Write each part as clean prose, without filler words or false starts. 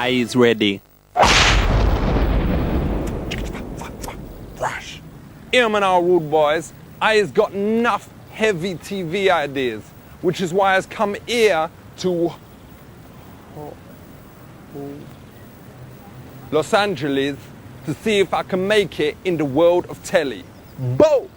I is ready. Flash. Our rude boys, I has got enough heavy TV ideas, which is why I've come here to Los Angeles to see if I can make it in the world of telly. Boom!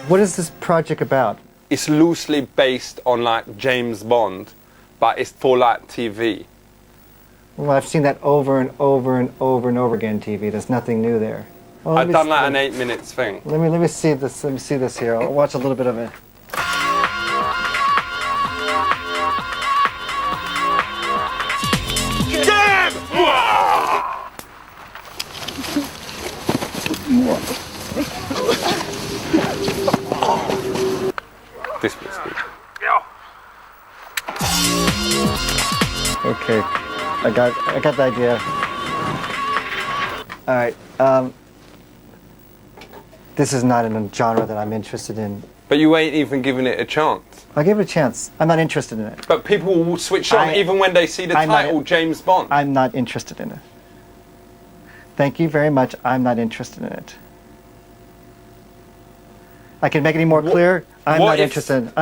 What is this project about? It's loosely based on like James Bond, but it's for like TV. Well, I've seen that over and over and over and over again, TV. There's nothing new there. Well, I've done like an 8 minutes thing. Let me see this. Let me see this here. I'll watch a little bit of it. This was good. Okay, I got the idea. All right. This is not in a genre that I'm interested in. But you ain't even giving it a chance. I'll give it a chance. I'm not interested in it. But people will switch on even when they see the title James Bond. I'm not interested in it. Thank you very much. I'm not interested in it. I can make it any more clear. I'm not interested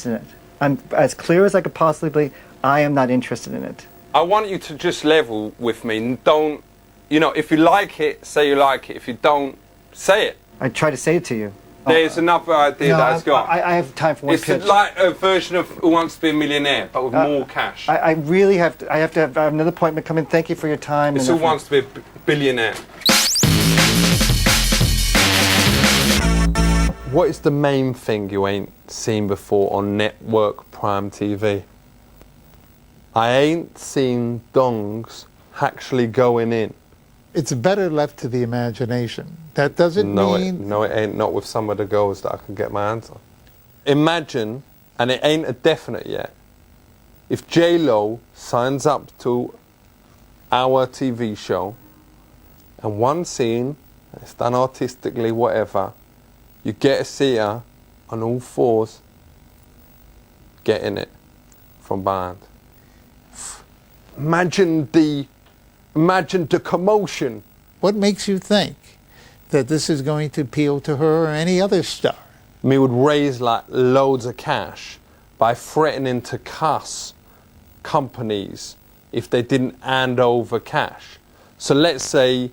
in it. I'm as clear as I could possibly be. I am not interested in it. I want you to just level with me and don't, if you like it, say you like it. If you don't, say it. I try to say it to you. There's another idea that I've got. I have time for one pitch. It's like a version of Who Wants to Be a Millionaire, but with more cash. I really have to. I have another appointment coming. Thank you for your time. It's Who Wants to Be a Billionaire. What is the main thing you ain't seen before on network Prime TV? I ain't seen dongs actually going in. It's better left to the imagination. That doesn't mean... No, it ain't. Not with some of the girls that I can get my hands on. Imagine, and it ain't a definite yet, if J-Lo signs up to our TV show, and one scene, it's done artistically, whatever, you get to see her on all fours getting it from behind. Imagine the commotion. What makes you think that this is going to appeal to her or any other star? Me would raise like loads of cash by threatening to cuss companies if they didn't hand over cash. So let's say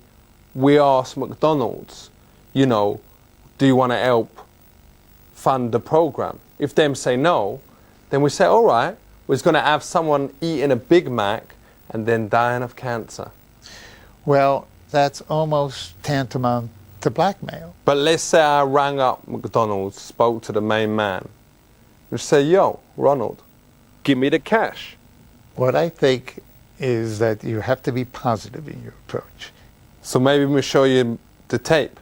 we ask McDonald's, do you want to help fund the program? If them say no, then we say, all right, we're going to have someone eating a Big Mac and then dying of cancer. Well, that's almost tantamount to blackmail. But let's say I rang up McDonald's, spoke to the main man, and say, yo, Ronald, give me the cash. What I think is that you have to be positive in your approach. So maybe we'll show you the tape.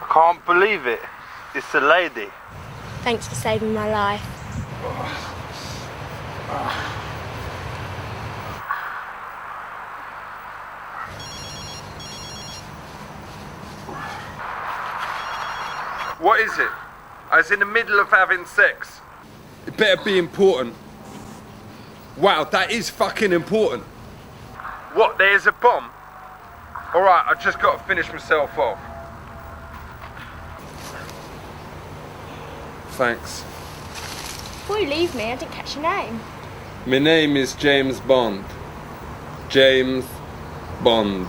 I can't believe it. It's a lady. Thanks for saving my life. What is it? I was in the middle of having sex. It better be important. Wow, that is fucking important. What, there's a bomb? Alright, I just got to finish myself off. Thanks. Before you leave me, I didn't catch your name. My name is James Bond. James Bond.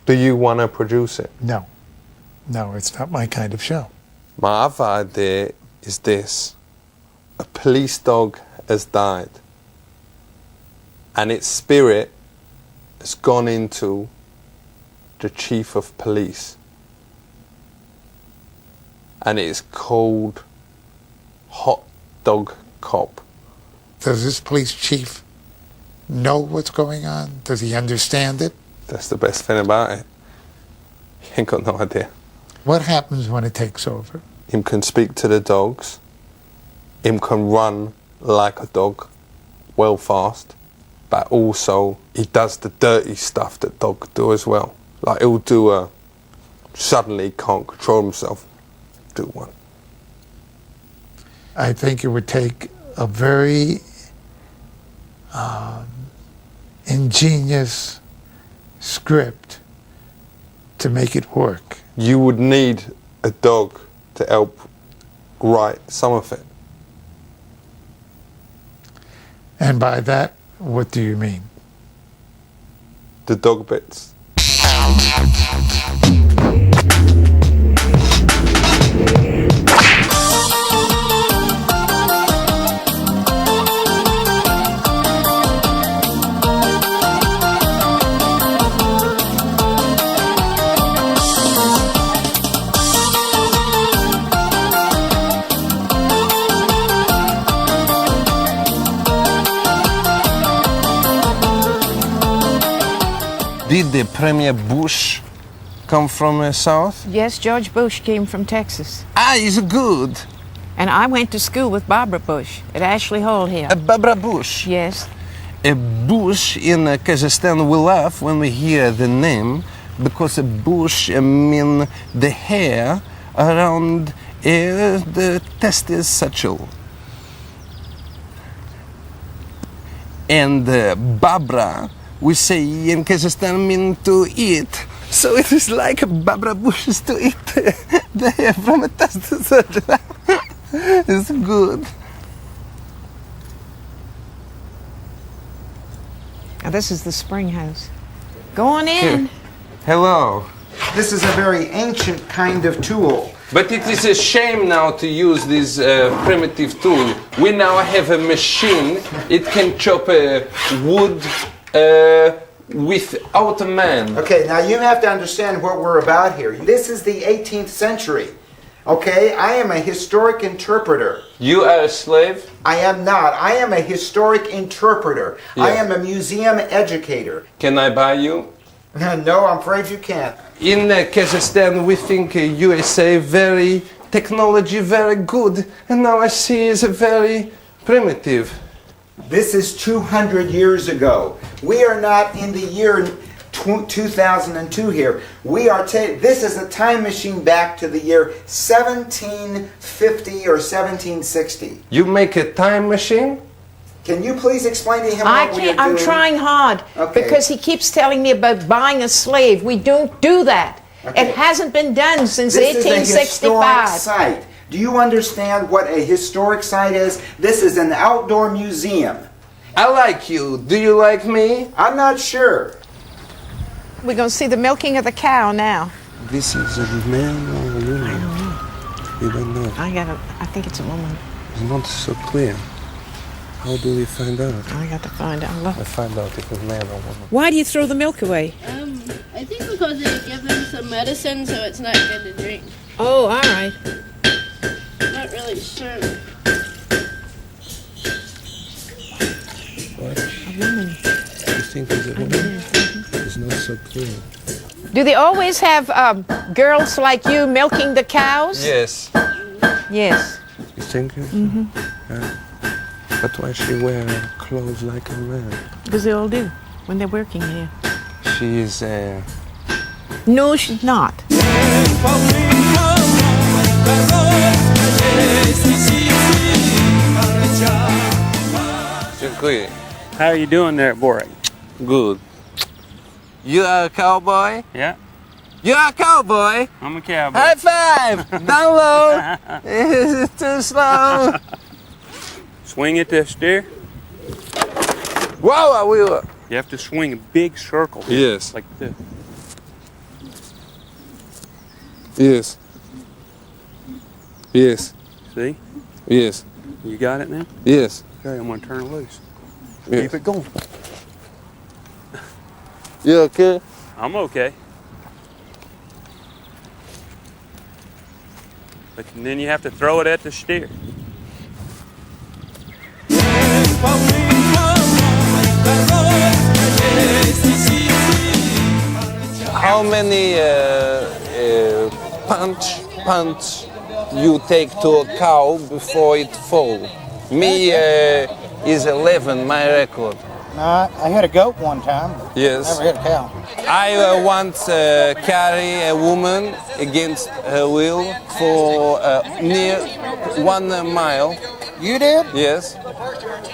Do you want to produce it? No. No, it's not my kind of show. My other idea is this. A police dog has died. And its spirit has gone into the chief of police. And it is called Hot Dog Cop. Does this police chief know what's going on? Does he understand it? That's the best thing about it. You ain't got no idea. What happens when it takes over? Him can speak to the dogs. Him can run like a dog, well fast. But also, he does the dirty stuff that dogs do as well. Like he'll do a, suddenly he can't control himself, do one. I think it would take a very ingenious script to make it work. You would need a dog to help write some of it. And by that, what do you mean? The dog bits. Did the Premier Bush come from south? Yes, George Bush came from Texas. Ah, he's good. And I went to school with Barbara Bush at Ashley Hall here. Barbara Bush. Yes. A bush in Kazakhstan we laugh when we hear the name because a bush mean the hair around the testis satchel. And Barbara, we say in Kazakhstan mean to eat. So it is like Barbara Bush is to eat the hair from a testis satchel. It's good. Now this is the spring house. Go on in. Hello. This is a very ancient kind of tool. But it is a shame now to use this primitive tool. We now have a machine. It can chop wood without a man. Okay, now you have to understand what we're about here. This is the 18th century. Okay, I am a historic interpreter. You are a slave? I am not. I am a historic interpreter. Yeah. I am a museum educator. Can I buy you? No, I'm afraid you can't. In Kazakhstan, we think USA very technology very good, and now I see it's very primitive. This is 200 years ago. We are not in the year 2002 here. We are this is a time machine back to the year 1750 or 1760. You make a time machine? Can you please explain to him I what we are can't. I'm doing? trying hard Okay. because he keeps telling me about buying a slave. We don't do that. Okay. It hasn't been done since This is a historic 1865. site. Do you understand what a historic site is? This is an outdoor museum. I like you. Do you like me? I'm not sure. We're going to see the milking of the cow now. This is a man or a woman? I don't know. You don't know. I think it's a woman. It's not so clear. How do we find out? I got to find out. Look. I find out if it's man or woman. Why do you throw the milk away? I think because they give them some medicine so it's not good to drink. Oh, all right. Not really sure. What? A woman. You think it's a woman? It's not so clear. Do they always have girls like you milking the cows? Yes. Yes. You think? Mm-hmm. But why she wear clothes like a man? Because they all do when they're working here. She is No, she's not. Dziękuję. How are you doing there at Borak? Good. You are a cowboy? Yeah, You are a cowboy? I'm a cowboy. High five! Down low! It's too slow! Swing it to steer. Whoa, I will! You have to swing a big circle. Yes. Like this. Yes. Yes. See? Yes. You got it now? Yes. Okay, I'm going to turn it loose. Yes. Keep it going. You okay? I'm okay. But then you have to throw it at the steer. how many punch you take to a cow before it fall? Me is 11, my record. I hit a goat one time, but Yes. never hit a cow. I once carry a woman against her will for near 1 mile. You did? Yes.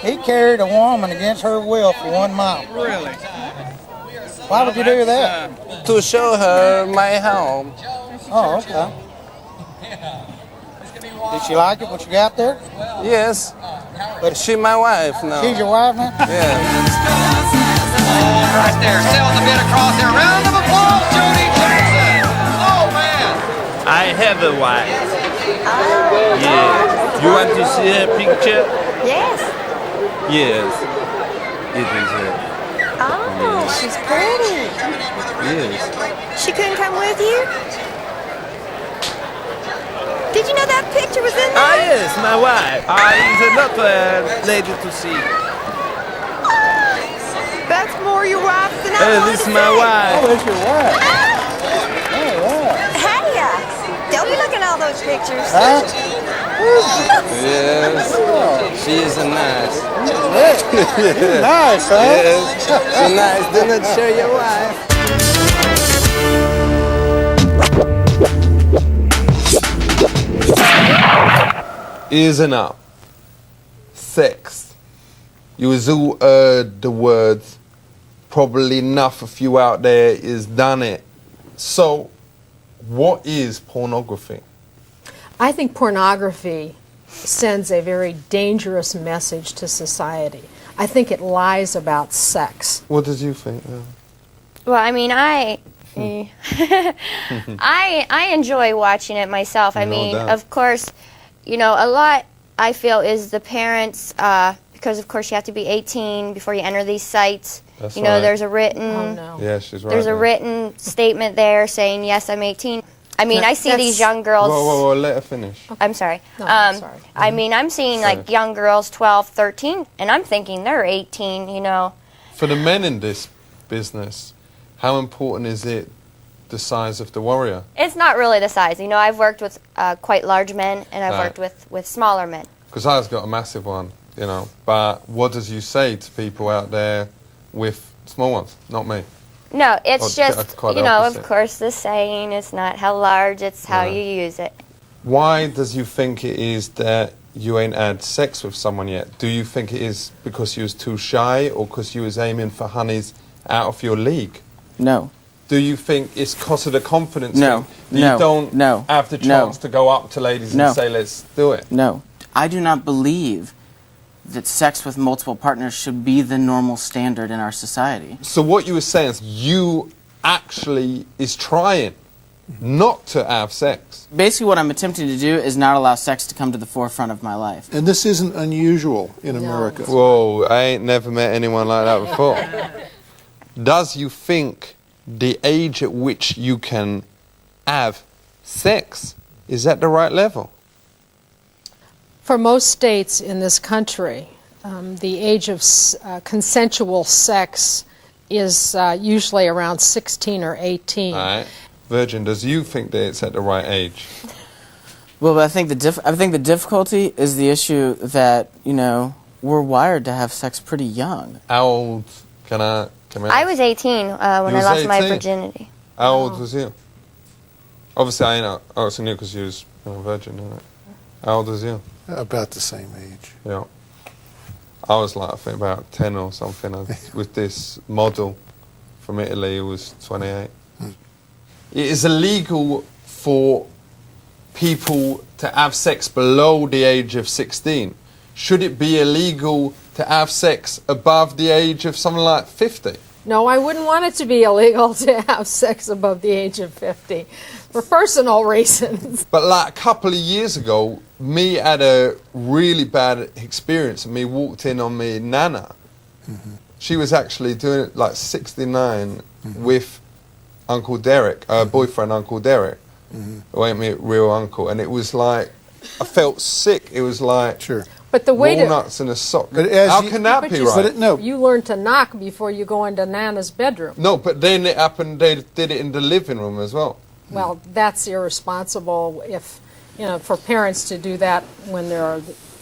He carried a woman against her will for 1 mile. Really? Why would you do that? To show her my home. Oh, okay. Did she like it when she got there? Yes. But she my wife now. She's your wife now? Yeah. Right there, sails a bit across there. Round of applause, Jody Jackson. Oh man! I have a wife. Yeah. You want to see her picture? Yes. Yes. It is her. Oh, she's pretty. Yes. She couldn't come with you? Did you know that picture was in there? Ah, yes, my wife. Is not a lady to see. That's more your wife than I wanted This to is my say. wife. Oh, that's your wife. Hey, don't be looking at all those pictures. Huh? Yes. She is a nice. Nice, huh? Yes. She's nice. Do not show your wife. Isn't up. Sex. You has all heard the words. Probably enough of you out there is done it. So, what is pornography? I think pornography sends a very dangerous message to society. I think it lies about sex. What did you think? Well, I mean, I enjoy watching it myself. I No mean, doubt. of course, you know, a lot I feel is the parents, because of course you have to be 18 before you enter these sites. That's you know, right. there's a written, Yeah, she's right. there's a there. written statement there saying yes, I'm 18. I mean, I see these young girls. Whoa, let her finish. I'm sorry. No, I'm sorry. I mean, I'm seeing like young girls, 12, 13, and I'm thinking they're 18. You know. For the men in this business, how important is it the size of the warrior? It's not really the size. You know, I've worked with quite large men, and I've Right. worked with smaller men. Because I've got a massive one, you know. But what does you say to people out there with small ones? Not me. No, it's Oh, just, quite you know, opposite. of course, the saying, it's not how large, it's how Yeah. you use it. Why does you think it is that you ain't had sex with someone yet? Do you think it is because you was too shy or because you was aiming for honeys out of your league? No. Do you think it's because of the confidence? No. thing? No. You don't No. have the No. chance to go up to ladies No. and say, let's do it? No. I do not believe that sex with multiple partners should be the normal standard in our society. So what you were saying is you actually is trying not to have sex. Basically, what I'm attempting to do is not allow sex to come to the forefront of my life. And this isn't unusual in America. Whoa, I ain't never met anyone like that before. Does you think the age at which you can have sex is at the right level? For most states in this country, the age of consensual sex is usually around 16 or 18. All right. Virgin, does you think that it's at the right age? Well, but I think the difficulty is the issue that, you know, we're wired to have sex pretty young. How old can I come in? I was 18 when I was lost my 18? virginity. How old was you? Obviously, I ain't. I also knew because you was a virgin, isn't it? How old was you? About the same age. Yeah. I was like, I think about 10 or something with this model from Italy who was 28. It is illegal for people to have sex below the age of 16. Should it be illegal to have sex above the age of something like 50? No, I wouldn't want it to be illegal to have sex above the age of 50 for personal reasons. But like a couple of years ago, me had a really bad experience and me walked in on me nana. She was actually doing it like 69 with Uncle Derek, her boyfriend Uncle Derek, who ain't my real uncle. And it was like, I felt sick. It was like... Sure. But the way walnuts in a sock. But as How you- can that but be you- right? No. you learn to knock before you go into Nana's bedroom. No, but then it happened. They did it in the living room as well. Well, that's irresponsible if, for parents to do that when there are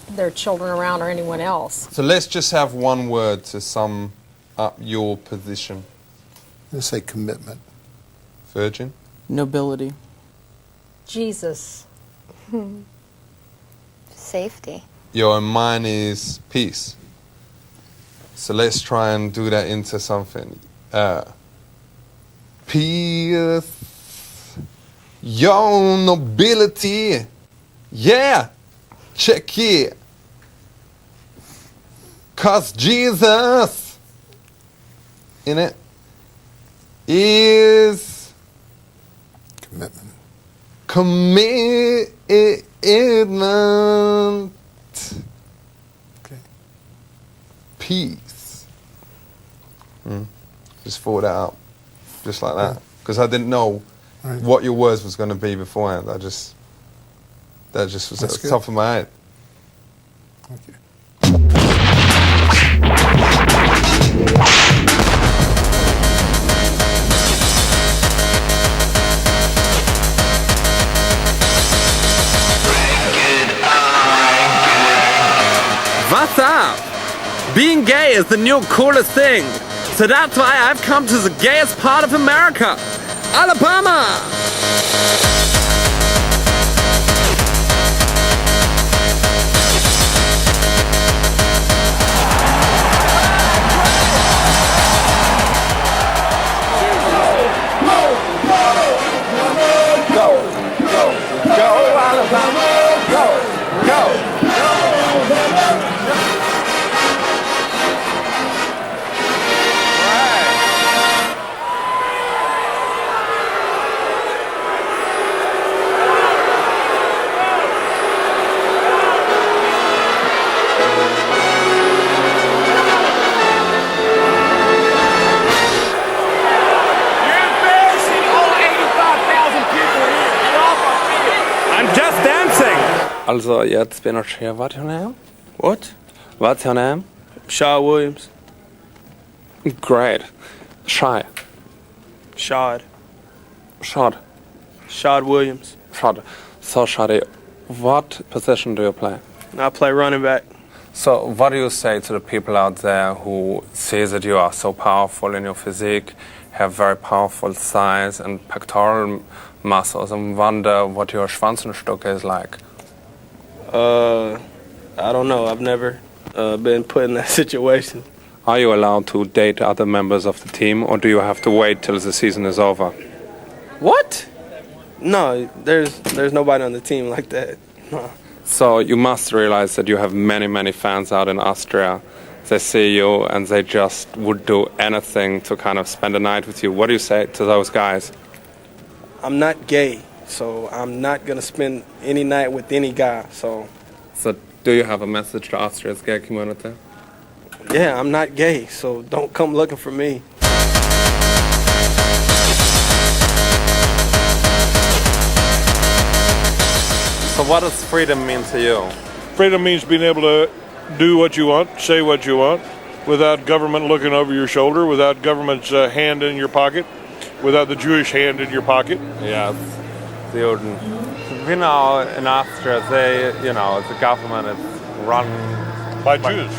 their children around or anyone else. So let's just have one word to sum up your position. Let's say commitment. Virgin? Nobility. Jesus. Safety. Yo, and mine is peace. So let's try and do that into something. Peace. Your nobility. Yeah. Check it. 'Cause Jesus in it is Commitment. commitment. Okay. Peace. Just thought that out. Just like that. Because I didn't know Right. what your words was going to be beforehand. That just was at That's the good. top of my head. Okay. What's up? Being gay is the new coolest thing. So that's why I've come to the gayest part of America, Alabama. I'm just dancing. Also, jetzt bin ich hier. What's your name? What? What's your name? Shaw Williams. Great. Shy. Shad. Shad. Shad Williams. Shad. So, Shadi, what position do you play? I play running back. So, what do you say to the people out there who say that you are so powerful in your physique, have very powerful thighs and pectoral muscles, and wonder what your Schwanzenstück is like? I don't know. I've never been put in that situation. Are you allowed to date other members of the team, or do you have to wait till the season is over? What? No, there's nobody on the team like that. No. So you must realize that you have many, many fans out in Austria. They see you and they just would do anything to kind of spend a night with you. What do you say to those guys? I'm not gay, so I'm not going to spend any night with any guy. So do you have a message to Austria's gay community? Yeah, I'm not gay, so don't come looking for me. So what does freedom mean to you? Freedom means being able to do what you want, say what you want, without government looking over your shoulder, without government's hand in your pocket, without the Jewish hand in your pocket. Yes, the Juden. You know, in Austria, the government is run by Jews.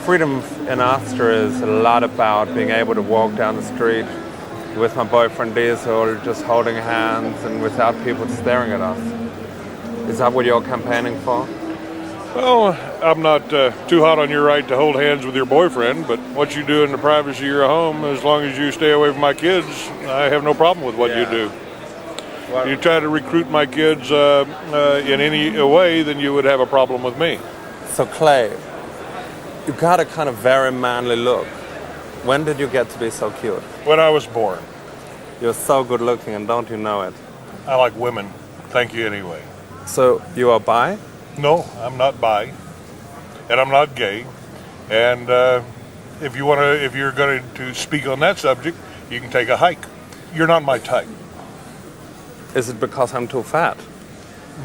Freedom in Austria is a lot about being able to walk down the street with my boyfriend Diesel, just holding hands and without people staring at us. Is that what you're campaigning for? Well, I'm not too hot on your right to hold hands with your boyfriend, but what you do in the privacy of your home, as long as you stay away from my kids, I have no problem with what you do. If you try to recruit my kids in any way, then you would have a problem with me. So Clay, you got a kind of very manly look. When did you get to be so cute? When I was born. You're so good looking, and don't you know it? I like women. Thank you anyway. So you are bi? No, I'm not bi, and I'm not gay. And if you're going to speak on that subject, you can take a hike. You're not my type. Is it because I'm too fat?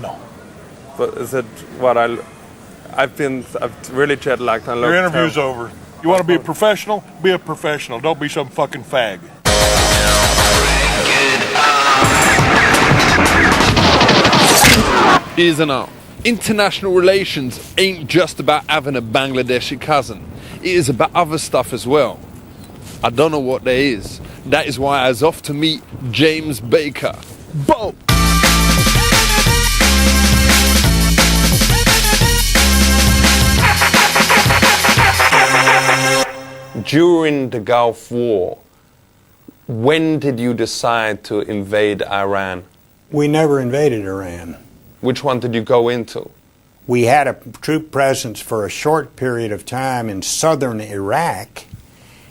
No. But is it what I I've really jet lagged. Your interview's over. You want to be a professional? Be a professional. Don't be some fucking fag. Is and out. International relations ain't just about having a Bangladeshi cousin. It is about other stuff as well. I don't know what there is. That is why I was off to meet James Baker. Boom! During the Gulf War, when did you decide to invade Iran? We never invaded Iran. Which one did you go into? We had a troop presence for a short period of time in southern Iraq.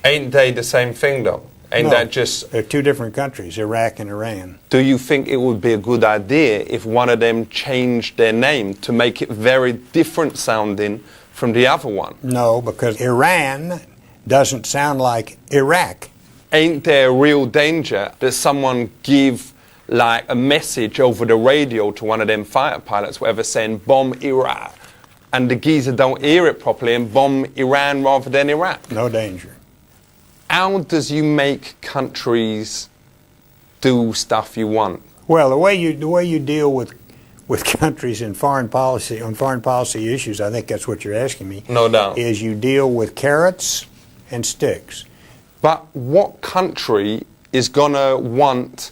Ain't they the same thing though? Ain't that just... They're two different countries, Iraq and Iran. Do you think it would be a good idea if one of them changed their name to make it very different sounding from the other one? No, because Iran doesn't sound like Iraq. Ain't there a real danger that someone give like a message over the radio to one of them fighter pilots, whatever, saying bomb Iraq, and the geezer don't hear it properly and bomb Iran rather than Iraq? No danger. How does you make countries do stuff you want? Well, the way you deal with countries in foreign policy, on foreign policy issues, I think that's what you're asking me. No doubt. Is you deal with carrots and sticks. But what country is gonna want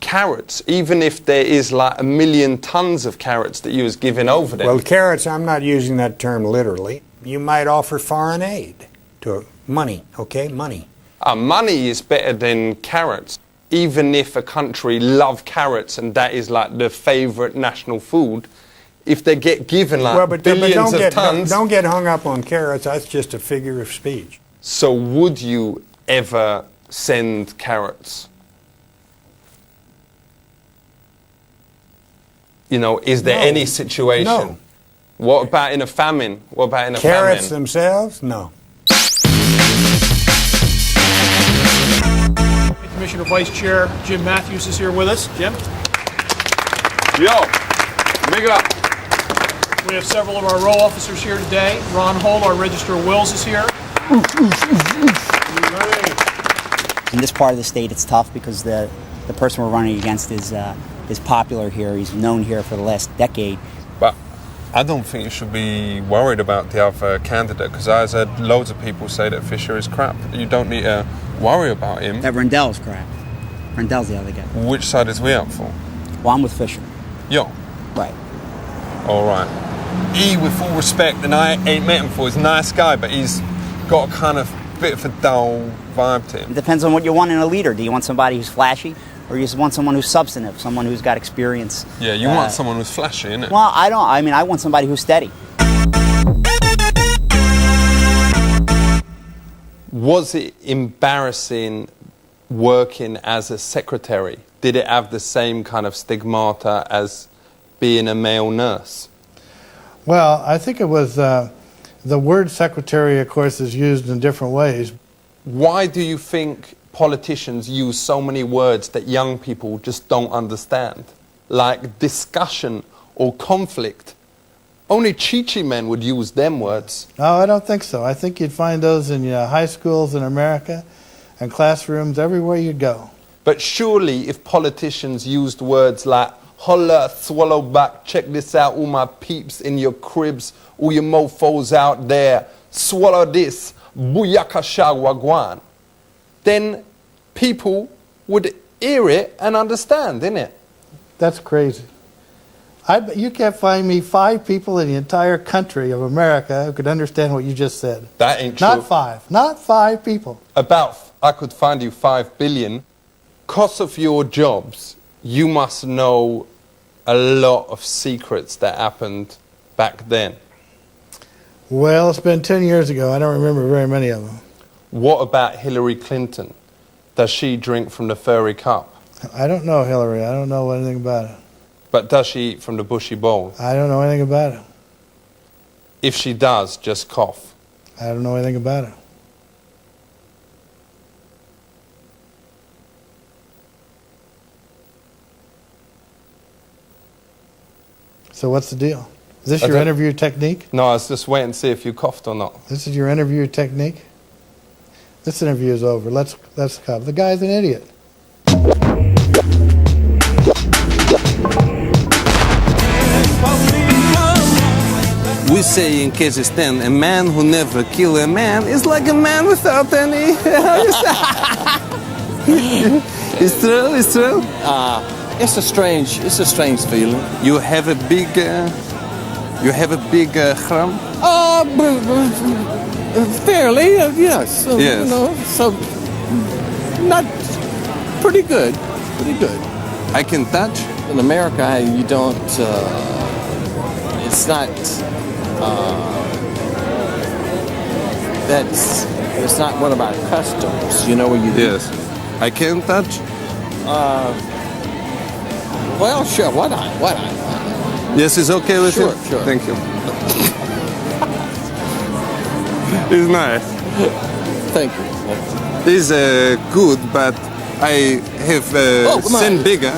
carrots, even if there is like 1 million tons of carrots that you was giving over them? Well, carrots, I'm not using that term literally. You might offer foreign aid to money, okay? Money. Money is better than carrots. Even if a country love carrots and that is like their favorite national food, if they get given like billions of tons... Don't get hung up on carrots. That's just a figure of speech. So would you ever send carrots? You know, is there any situation? No. What about in a famine? What about in a Carrots famine? themselves? No. Commissioner Vice Chair Jim Matthews is here with us. Jim? Yo, big up. We have several of our row officers here today. Ron Hull, our Register of Wills, is here. In this part of the state, it's tough because the person we're running against is popular here. He's known here for the last decade. But I don't think you should be worried about the other candidate, because I've heard loads of people say that Fisher is crap. You don't need to worry about him. That Rendell's crap. Rendell's the other guy. Which side is we up for? Well, I'm with Fisher. Yo. Right. All right. He, with full respect, and I ain't met him before, he's a nice guy, but he's got a kind of bit of a dull vibe to him. It depends on what you want in a leader. Do you want somebody who's flashy, or you just want someone who's substantive, someone who's got experience? Yeah, you want someone who's flashy, innit? Well, I don't. I mean, I want somebody who's steady. Was it embarrassing working as a secretary? Did it have the same kind of stigmata as being a male nurse? Well, I think it was, the word secretary, of course, is used in different ways. Why do you think politicians use so many words that young people just don't understand? Like discussion or conflict. Only Chi-Chi men would use them words. No, I don't think so. I think you'd find those in high schools in America and classrooms everywhere you go. But surely if politicians used words like holla, swallow back, check this out, all my peeps in your cribs, all your mofos out there, swallow this, booyakasha wagwan, then people would hear it and understand, innit? That's crazy. You can't find me 5 people in the entire country of America who could understand what you just said. That ain't true. Not 5. Not 5 people. I could find you 5 billion. Cost of your jobs, you must know a lot of secrets that happened back then. Well, it's been 10 years ago. I don't remember very many of them. What about Hillary Clinton? Does she drink from the furry cup? I don't know Hillary. I don't know anything about it. But does she eat from the bushy bowl? I don't know anything about it. If she does, just cough. I don't know anything about it. So what's the deal? Is this your interview technique? No, I was just waiting to see if you coughed or not. This is your interview technique? This interview is over. Let's come. The guy's an idiot. We say in Kazakhstan, a man who never kill a man is like a man without any. It's true. It's true. It's a strange feeling. You have a big khram. Fairly, yes. So, Yes. You know, so not pretty good. Pretty good. I can touch. In America, you don't. It's not. It's not one of our customs. You know where you. Yes. I can touch. Well, sure. Why not? Why not? Yes, it's okay with you. Sure. Thank you. It's nice. Thank you. It's good, but I have come on. sent bigger.